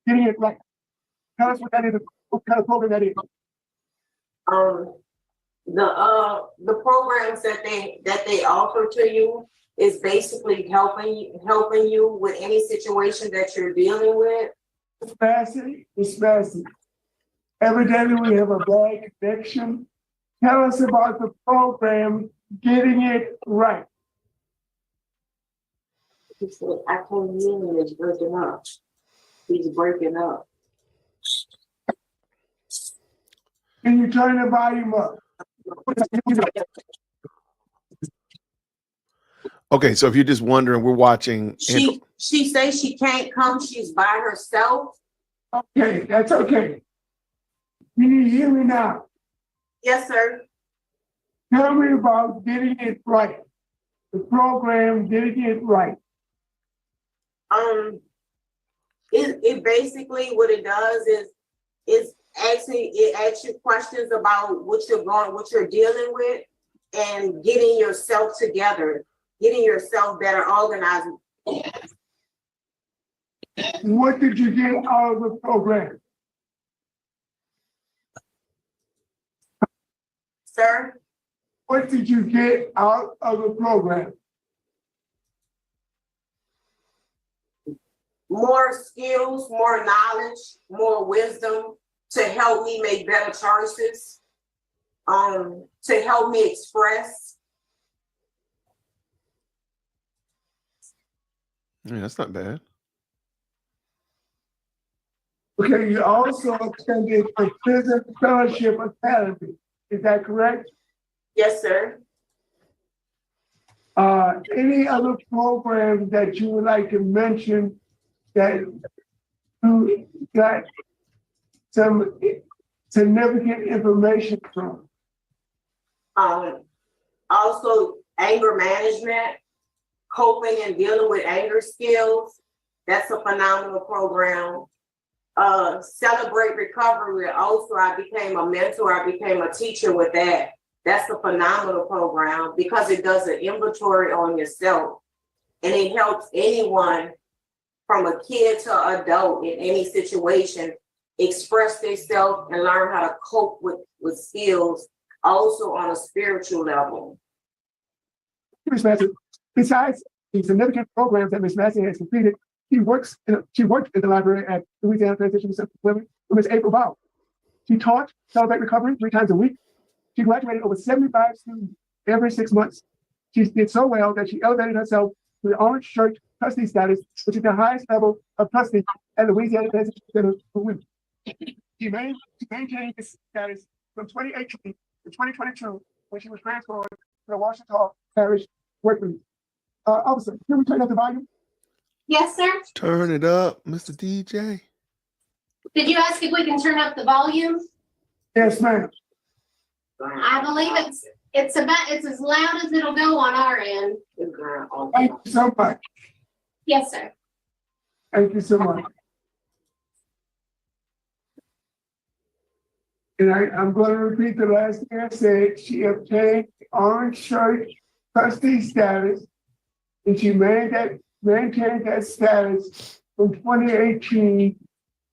getting it right. Tell us what that is, what kind of program that is. The programs that they offer to you is basically helping you with any situation that you're dealing with. It's Massie. Evidently we have a bad connection. Tell us about the program, getting it right. He said, I can't hear him, it's breaking up. He's breaking up. Can you turn the volume up? Okay, so if you're just wondering, we're watching. She says she can't come, she's by herself. Okay, that's okay. Can you hear me now? Yes, sir. Tell me about getting it right. The program, getting it right. It basically what it does is it asks you questions about what you're dealing with, and getting yourself together, getting yourself better organized. What did you get out of the program? Sir? What did you get out of the program? More skills, more knowledge, more wisdom to help me make better choices, to help me express. Yeah, that's not bad. Okay, you also attended a prison fellowship academy. Is that correct? Yes, sir. Any other programs that you would like to mention that you got some significant information from? Also anger management, coping and dealing with anger skills. That's a phenomenal program. Celebrate Recovery. Also, I became a mentor. I became a teacher with that. That's a phenomenal program because it does an inventory on yourself, and it helps anyone from a kid to adult in any situation express themselves and learn how to cope with skills, also on a spiritual level. Ms. Massie, besides the significant programs that Ms. Massie has completed, she worked in the library at Louisiana Transition Center for Women with Ms. April Bow. She taught Celebrate Recovery 3 times a week. She graduated over 75 students every 6 months. She did so well that she elevated herself to the orange shirt trustee status, which is the highest level of trustee at Louisiana Transition Center for Women. She maintained this status from 2018 to 2022 when she was transferred to the Washington Parish Workgroup. Officer, can we turn up the volume? Yes, sir. Turn it up, Mr. DJ. Did you ask if we can turn up the volume? Yes, ma'am. I believe it's as loud as it'll go on our end. Thank you so much. Yes, sir. Thank you so much. And I'm going to repeat the last thing I said. She obtained orange shirt trustee status, and she maintained that status from 2018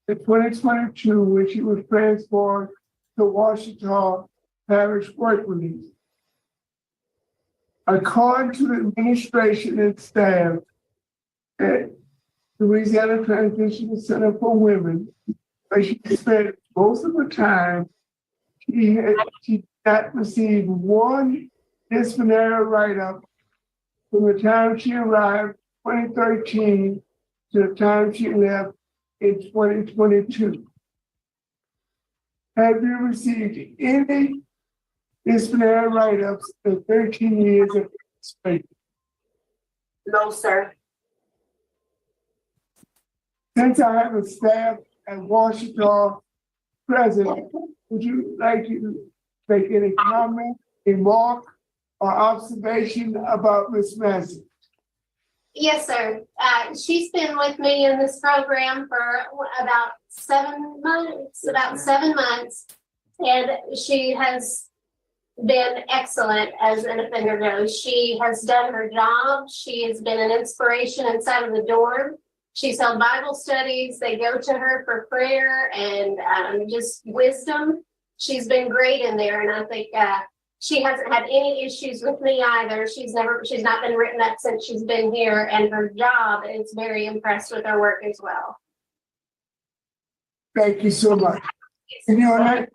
to 2022 when she was transferred to Washington Parish Work Release. According to the administration and staff at Louisiana Transition Center for Women, she spent most of the time, she did not receive one disciplinary write-up from the time she arrived 2013 to the time she left in 2022. Have you received any disciplinary write-ups in 13 years of experience? No, sir. Since I have a staff at Washington present, would you like to make any comment, remark, or observation about Ms. Massie? Yes, sir. She's been with me in this program for about 7 months, and she has been excellent as an offender goes. She has done her job. She has been an inspiration inside of the dorm. She's held Bible studies. They go to her for prayer and just wisdom. She's been great in there, and I think she hasn't had any issues with me either. She's not been written up since she's been here, and her job is very impressed with her work as well. Thank you so much. And your name,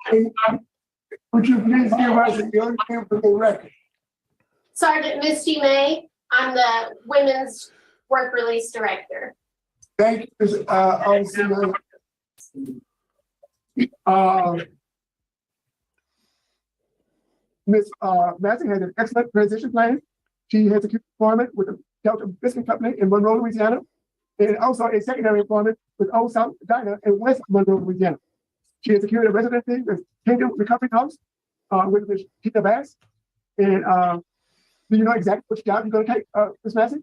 would you please give us your name for the record? Sergeant Misty May. I'm the Women's Work Release Director. Thank you, Officer. Ms. Massie has an excellent transition plan. She has secured employment with the Delta Biscuit Company in Monroe, Louisiana, and also a secondary employment with Old South Diner in West Monroe, Louisiana. She has secured a residency with Kingdom Recovery House with Ms. Tina Bass. And do you know exactly which job you're going to take, Ms. Massie?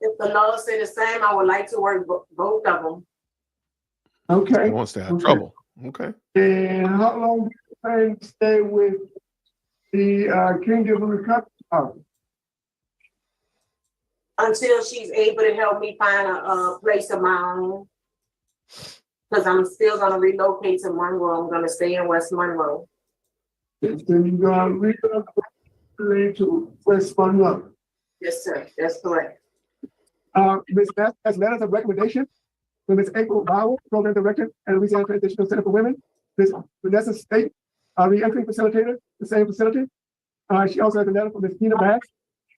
If the law say the same, I would like to work both of them. Okay. He wants to have trouble. Okay. And how long do you plan to stay with the Kingdom Recovery House? Until she's able to help me find a place of my own. Because I'm still going to relocate to Monroe. I'm going to stay in West Monroe. So you're going to relocate to West Monroe? Yes, sir. That's correct. Ms. Massie has letters of recommendation from Ms. April Bauer, Program Director at Louisiana Transitional Center for Women. Ms. Vanessa State, Re-Entry Facilitator, the same facility. She also has a letter from Ms. Tina Bass,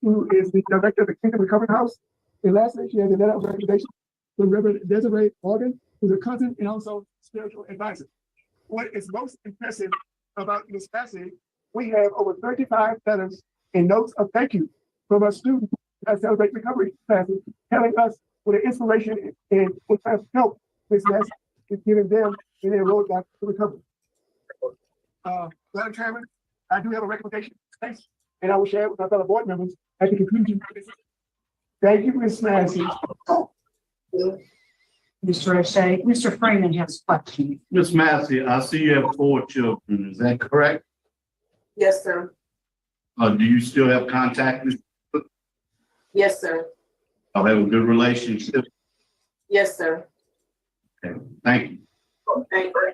who is the Director of the Kingdom Recovery House. And lastly, she has a letter of recommendation from Reverend Desiree Morgan, who's a cousin and also spiritual advisor. What is most impressive about Ms. Massie, we have over 35 letters and notes of thank you from our students that celebrate recovery classes, telling us what an inspiration and what kind of help Ms. Massie is giving them in their road back to recovery. Madam Chairman, I do have a recommendation, thanks, and I will share it with my fellow board members at the conclusion of this. Thank you, Ms. Massie. Mr. O'Shea. Mr. Freeman has a question. Ms. Massie, I see you have 4 children. Is that correct? Yes, sir. Do you still have contact with? Yes, sir. I have a good relationship. Yes, sir. Okay. Thank you. Thank you.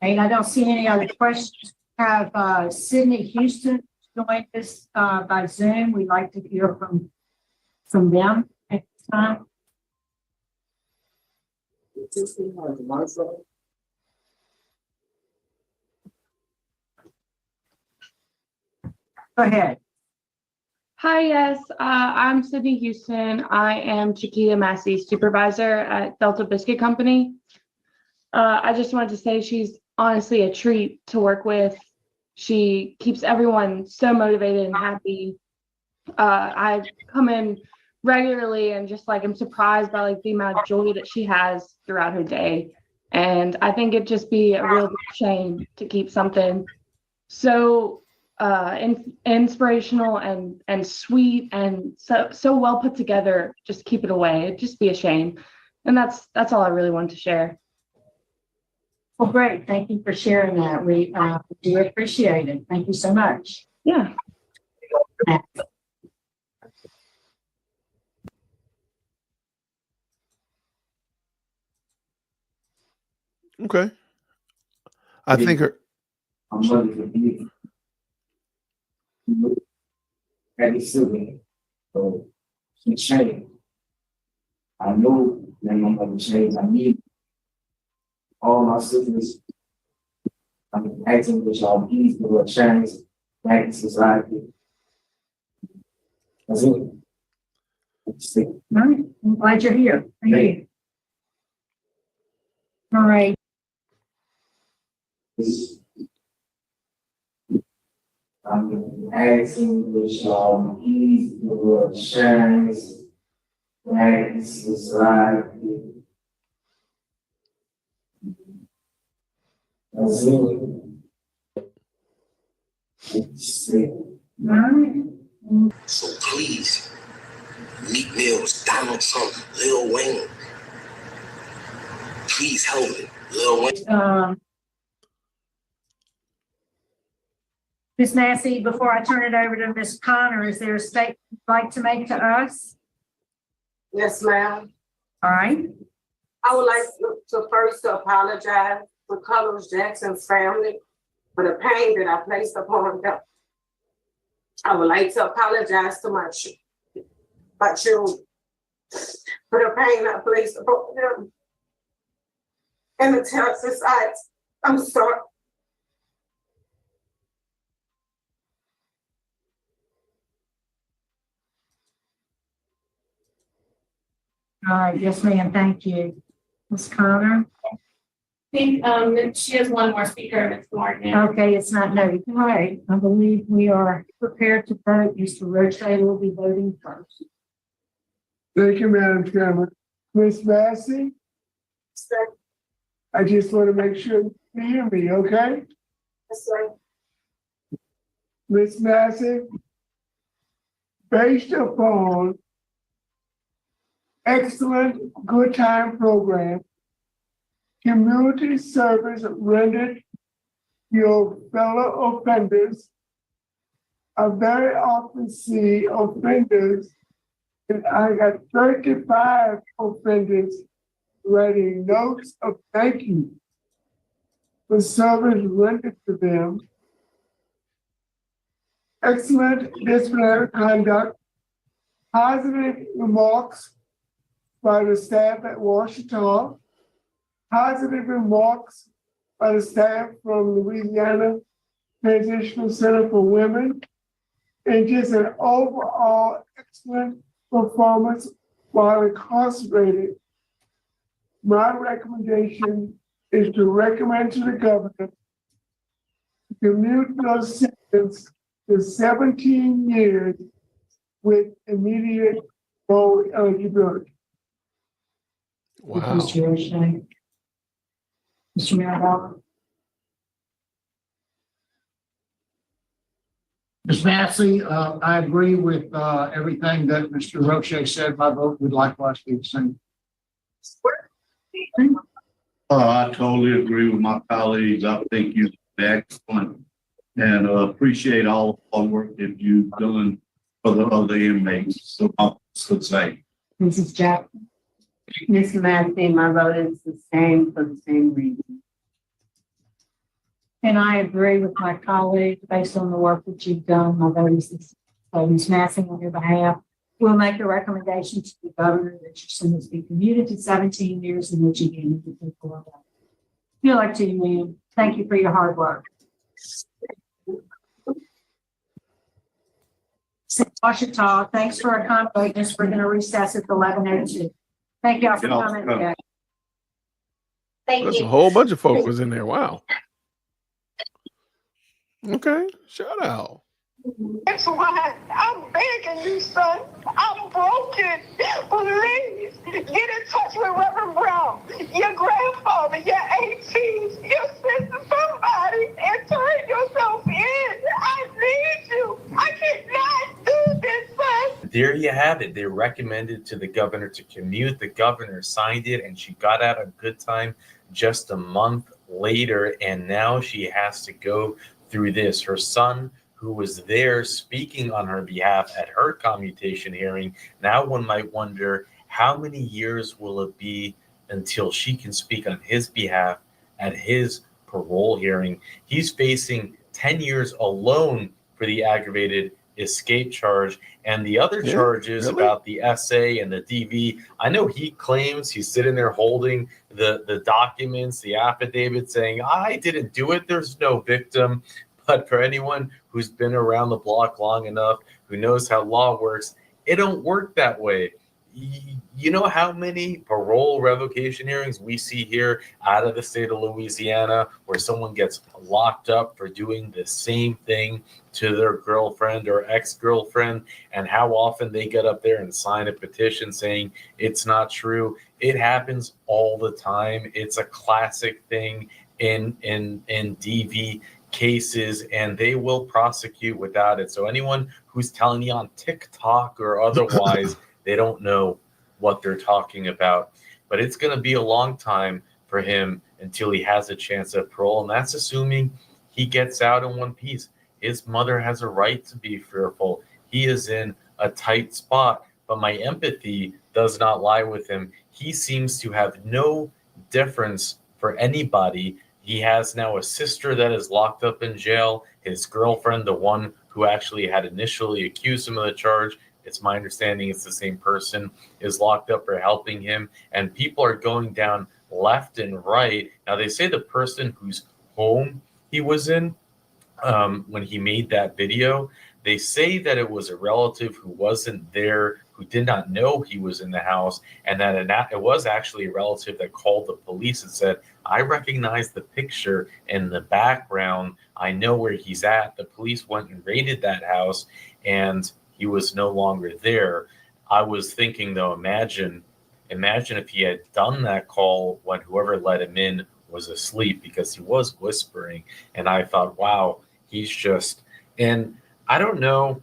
And I don't see any other questions. Have Sydney Houston joined us by Zoom. We'd like to hear from them at this time. Go ahead. Hi, yes, I'm Sydney Houston. I am Chiquita Massie's supervisor at Delta Biscuit Company. I just wanted to say she's honestly a treat to work with. She keeps everyone so motivated and happy. I come in regularly and just I'm surprised by the amount of joy that she has throughout her day. And I think it'd just be a real shame to keep something so inspirational and sweet and so well put together, just keep it away. It'd just be a shame. And that's all I really wanted to share. Well, great. Thank you for sharing that. We do appreciate it. Thank you so much. Yeah. Okay. I think her. So she changed. I know that my mother changed. I need all my sisters. I'm asking that y'all please do a change back in society. That's it. All right, I'm glad you're here. Thank you. All right. I'm asking which please the shines that society. That's So please, Meek Mills, Donald Trump, Lil Wayne, please help me. Lil Wayne. Ms. Massie, before I turn it over to Ms. Connor, is there a statement you'd like to make to us? Yes, ma'am. All right. I would like to first apologize to Carlos Jackson's family for the pain that I placed upon them. I would like to apologize to my children for the pain I placed upon them. And to tell society, I'm sorry. All right. Yes, ma'am. Thank you. Ms. Connor? I think she has one more speaker, Ms. Morgan. Okay, it's not noted. All right. I believe we are prepared to vote. Mr. Roche will be voting first. Thank you, Madam Chairman. Ms. Massey? Sir. I just want to make sure you hear me, okay? Yes, sir. Ms. Massey, based upon excellent good time program, community service rendered your fellow offenders. I very often see offenders, and I got 35 offenders writing notes of thank you for service rendered to them. Excellent disciplinary conduct, positive remarks by the staff at Washington, positive remarks by the staff from Louisiana Transitional Center for Women, and just an overall excellent performance while incarcerated. My recommendation is to recommend to the governor to commute those sentences to 17 years with immediate parole eligibility. Wow. Mr. Mirabella. Ms. Massey, I agree with everything that Mr. Roche said. My vote would likewise be the same. I totally agree with my colleagues. I think you've been excellent and appreciate all the hard work that you've done for the other inmates. So I should say. Mrs. Jackson. Ms. Massey, my vote is the same for the same reason. And I agree with my colleague based on the work that you've done. My vote is the same. So Ms. Massey, on your behalf, we'll make a recommendation to the governor that your sentence be commuted to 17 years and that you get into the parole. Feel like to you, ma'am. Thank you for your hard work. Washington, thanks for accommodating us. We're going to recess at 11:02. Thank y'all for coming today. Thank That's you. a whole bunch of folk was in there. Wow. Okay. Shout out. That's why I'm begging you, son. I'm broken. Please get in touch with Reverend Brown, your grandfather, your 18s, your sister, somebody, and turn yourself in. I need you. I cannot do this, son. There you have it. They recommended to the governor to commute. The governor signed it, and she got out a good time just a month later. And now she has to go through this. Her son, who was there speaking on her behalf at her commutation hearing, now one might wonder, how many years will it be until she can speak on his behalf at his parole hearing? He's facing 10 years alone for the aggravated escape charge, and the other charges about the essay and the DV. I know he claims he's sitting there holding the documents, the affidavit saying, I didn't do it, there's no victim. But for anyone who's been around the block long enough, who knows how law works, it don't work that way. You know how many parole revocation hearings we see here out of the state of Louisiana where someone gets locked up for doing the same thing to their girlfriend or ex-girlfriend, and how often they get up there and sign a petition saying it's not true. It happens all the time. It's a classic thing in DV cases, and they will prosecute without it. So anyone who's telling you on TikTok or otherwise, they don't know what they're talking about. But it's going to be a long time for him until he has a chance at parole, and that's assuming he gets out in one piece. His mother has a right to be fearful. He is in a tight spot, but my empathy does not lie with him. He seems to have no difference for anybody. He has now a sister that is locked up in jail. His girlfriend, the one who actually had initially accused him of the charge, it's my understanding it's the same person, is locked up for helping him. And people are going down left and right. Now, they say the person whose home he was in when he made that video, they say that it was a relative who wasn't there, who did not know he was in the house, and that it was actually a relative that called the police and said, I recognize the picture in the background. I know where he's at. The police went and raided that house, and he was no longer there. I was thinking, though, imagine if he had done that call when whoever let him in was asleep, because he was whispering. And I thought, wow, he's just, and I don't know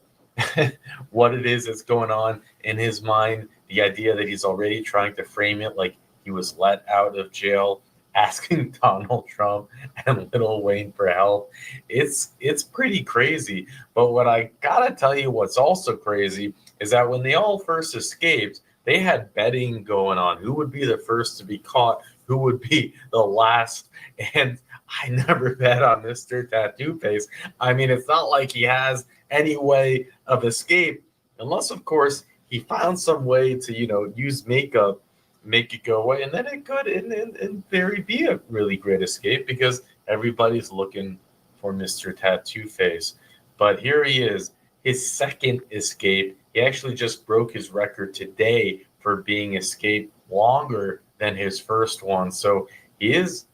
what it is that's going on in his mind. The idea that he's already trying to frame it like he was let out of jail, asking Donald Trump and Lil Wayne for help. It's pretty crazy. But what I gotta tell you, what's also crazy is that when they all first escaped, they had betting going on. Who would be the first to be caught? Who would be the last? And I never bet on Mr. Tattoo Face. I mean, it's not like he has any way of escape, unless, of course, he found some way to, use makeup, make it go away. And then it could, in theory, be a really great escape, because everybody's looking for Mr. Tattoo Face. But here he is, his second escape. He actually just broke his record today for being escaped longer than his first one. So he is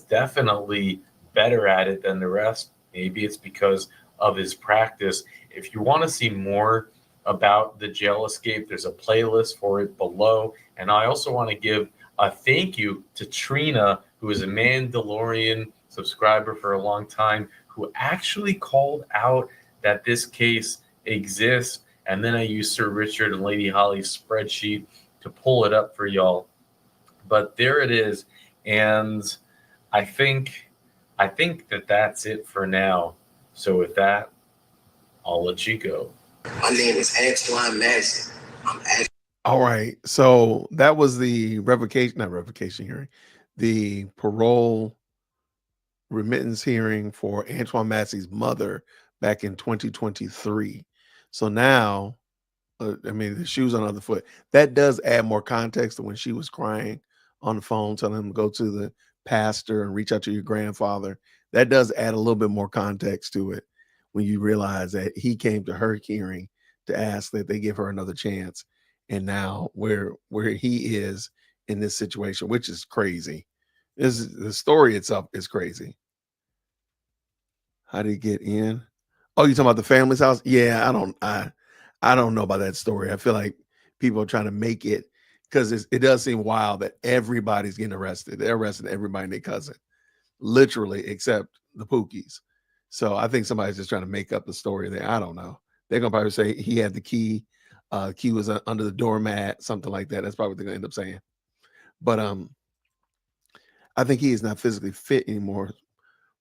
definitely better at it than the rest. Maybe it's because of his practice. If you want to see more about the jail escape, there's a playlist for it below. And I also want to give a thank you to Trina, who is a Mandalorian subscriber for a long time, who actually called out that this case exists. And then I used Sir Richard and Lady Holly's spreadsheet to pull it up for y'all. But there it is. And I think that that's it for now. So with that, I'll let you go. My name is Antoine Massie. All right. So that was the not revocation hearing, the parole remittance hearing for Antoine Massie's mother back in 2023. So now, the shoe's on the other foot. That does add more context to when she was crying on the phone, telling him to go to the pastor and reach out to your grandfather. That does add a little bit more context to it when you realize that he came to her hearing to ask that they give her another chance. And now where he is in this situation, which is crazy. The story itself is crazy. How did he get in? Oh, you talking about the family's house? Yeah, I don't know about that story. I feel like people are trying to make it, because it does seem wild that everybody's getting arrested. They're arresting everybody and their cousin, literally, except the Pookies. So I think somebody's just trying to make up the story there. I don't know. They're gonna probably say he had the key. Key was under the doormat, something like that. That's probably what they're gonna end up saying. But I think he is not physically fit anymore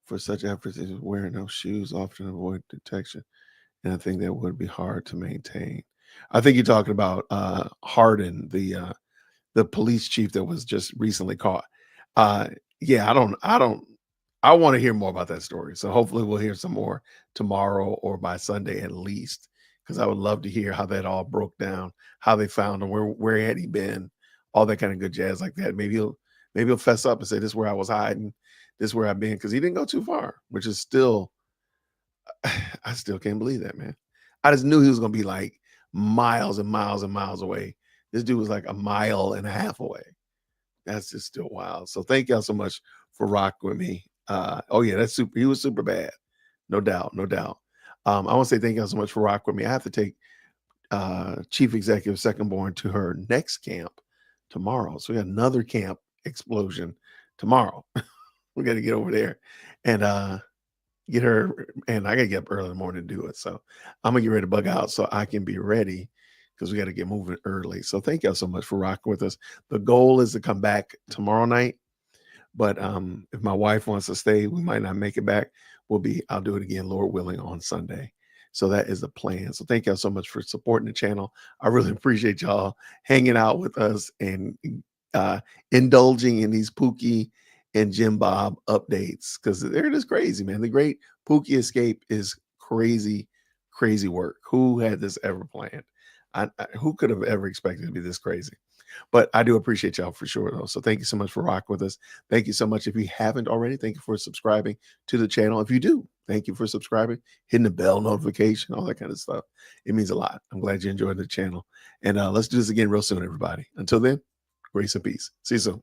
for such efforts as wearing no shoes, often avoid detection. And I think that would be hard to maintain. I think you're talking about Hardin, the police chief that was just recently caught. Yeah, I want to hear more about that story. So hopefully we'll hear some more tomorrow or by Sunday at least, because I would love to hear how that all broke down, how they found him, where had he been, all that kind of good jazz like that. Maybe he'll fess up and say, this is where I was hiding, this is where I've been, because he didn't go too far, which is still, I still can't believe that, man. I just knew he was going to be like miles and miles and miles away This dude was like a mile and a half away. That's just still wild. So thank y'all so much for rocking with me. Oh yeah, that's super. He was super bad. No doubt, no doubt. I want to say thank y'all so much for rocking with me. I have to take Chief Executive Second Born to her next camp tomorrow. So we got another camp explosion tomorrow. We got to get over there and get her. And I got to get up early in the morning to do it. So I'm going to get ready to bug out so I can be ready because we got to get moving early. So thank y'all so much for rocking with us. The goal is to come back tomorrow night. But if my wife wants to stay, we might not make it back. I'll do it again, Lord willing, on Sunday. So that is the plan. So thank y'all so much for supporting the channel. I really appreciate y'all hanging out with us and indulging in these Pookie and Jim Bob updates because they're just crazy, man. The Great Pookie Escape is crazy, crazy work. Who had this ever planned? Who could have ever expected it to be this crazy? But I do appreciate y'all for sure, though. So thank you so much for rocking with us. Thank you so much. If you haven't already, thank you for subscribing to the channel. If you do, thank you for subscribing, hitting the bell notification, all that kind of stuff. It means a lot. I'm glad you enjoyed the channel. And let's do this again real soon, everybody. Until then, grace and peace. See you soon.